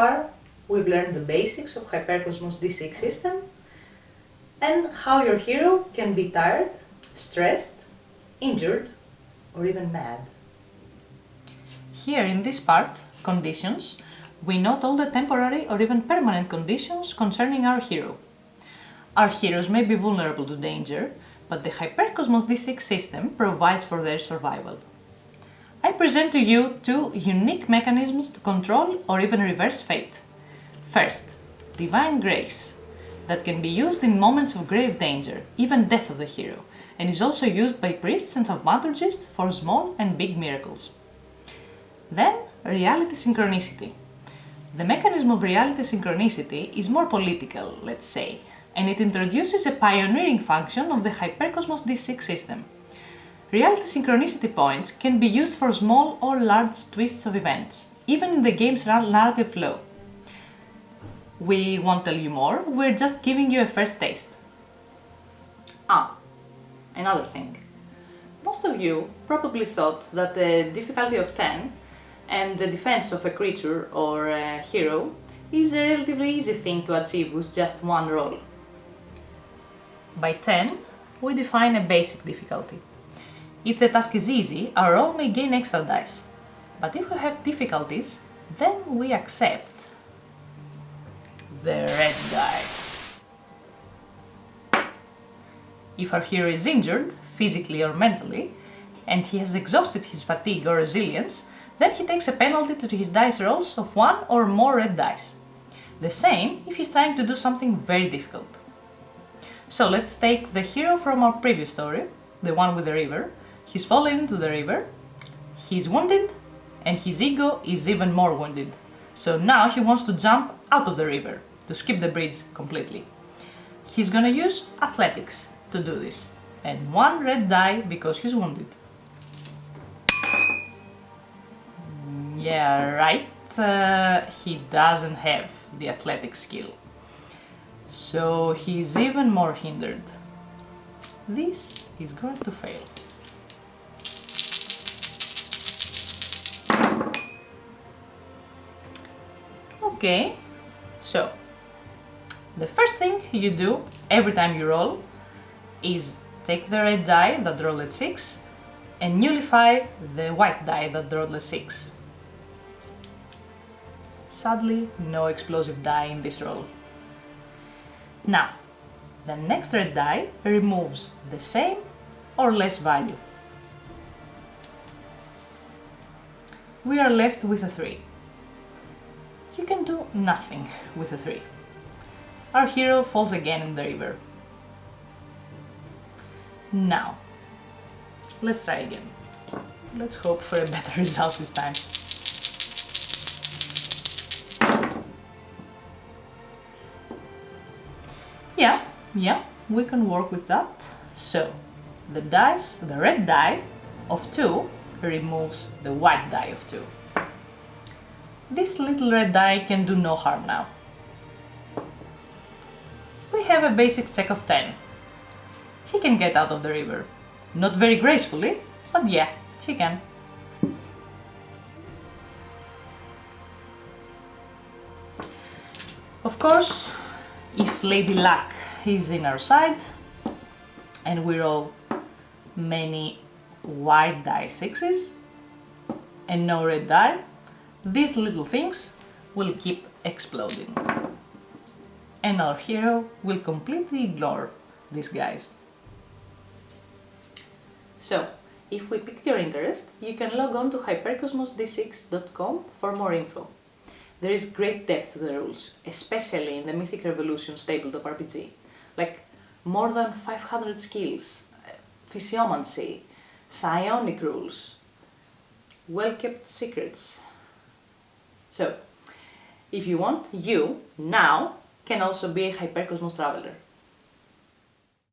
far, we've learned the basics of HyperCosmosD6 system and how your hero can be tired, stressed, injured, or even mad. Here in this part, conditions, we note all the temporary or even permanent conditions concerning our hero. Our heroes may be vulnerable to danger, but the HyperCosmosD6 system provides for their survival. I present to you two unique mechanisms to control or even reverse fate. First, Divine Grace, that can be used in moments of grave danger, even death of the hero, and is also used by priests and thaumaturgists for small and big miracles. Then, Reality Synchronicity. The mechanism of reality synchronicity is more political, let's say, and it introduces a pioneering function of the HyperCosmosD6 system. Reality synchronicity points can be used for small or large twists of events, even in the game's narrative flow. We won't tell you more, we're just giving you a first taste. Another thing. Most of you probably thought that the difficulty of 10 and the defense of a creature or a hero is a relatively easy thing to achieve with just one roll. By 10, we define a basic difficulty. If the task is easy, our roll may gain extra dice. But if we have difficulties, then we accept the red die. If our hero is injured, physically or mentally, and he has exhausted his fatigue or resilience, then he takes a penalty to his dice rolls of 1 or more red dice. The same if he's trying to do something very difficult. So let's take the hero from our previous story, the one with the river. He's fallen into the river, he's wounded, and his ego is even more wounded. So now he wants to jump out of the river, to skip the bridge completely. He's gonna use athletics to do this, and 1 red die because he's wounded. Yeah, right, he doesn't have the athletic skill. So he's even more hindered. This is going to fail. Okay, so the first thing you do every time you roll is take the red die that rolled at 6 and nullify the white die that rolled at 6. Sadly, no explosive die in this roll. Now, the next red die removes the same or less value. We are left with a 3. You can do nothing with a 3. Our hero falls again in the river. Now, let's try again. Let's hope for a better result this time. Yeah, we can work with that. So, the red die of 2 removes the white die of 2. This little red die can do no harm now. We have a basic check of 10. He can get out of the river. Not very gracefully, but yeah, he can. Of course, if Lady Luck is in our side and we roll many white die 6s and no red die, these little things will keep exploding. And our hero will completely ignore these guys. So, if we piqued your interest, you can log on to hypercosmosd6.com for more info. There is great depth to the rules, especially in the Mythic Revolutions tabletop RPG. Like more than 500 skills, physiomancy, psionic rules, well-kept secrets. So, if you want, you, now, can also be a HyperCosmos traveler.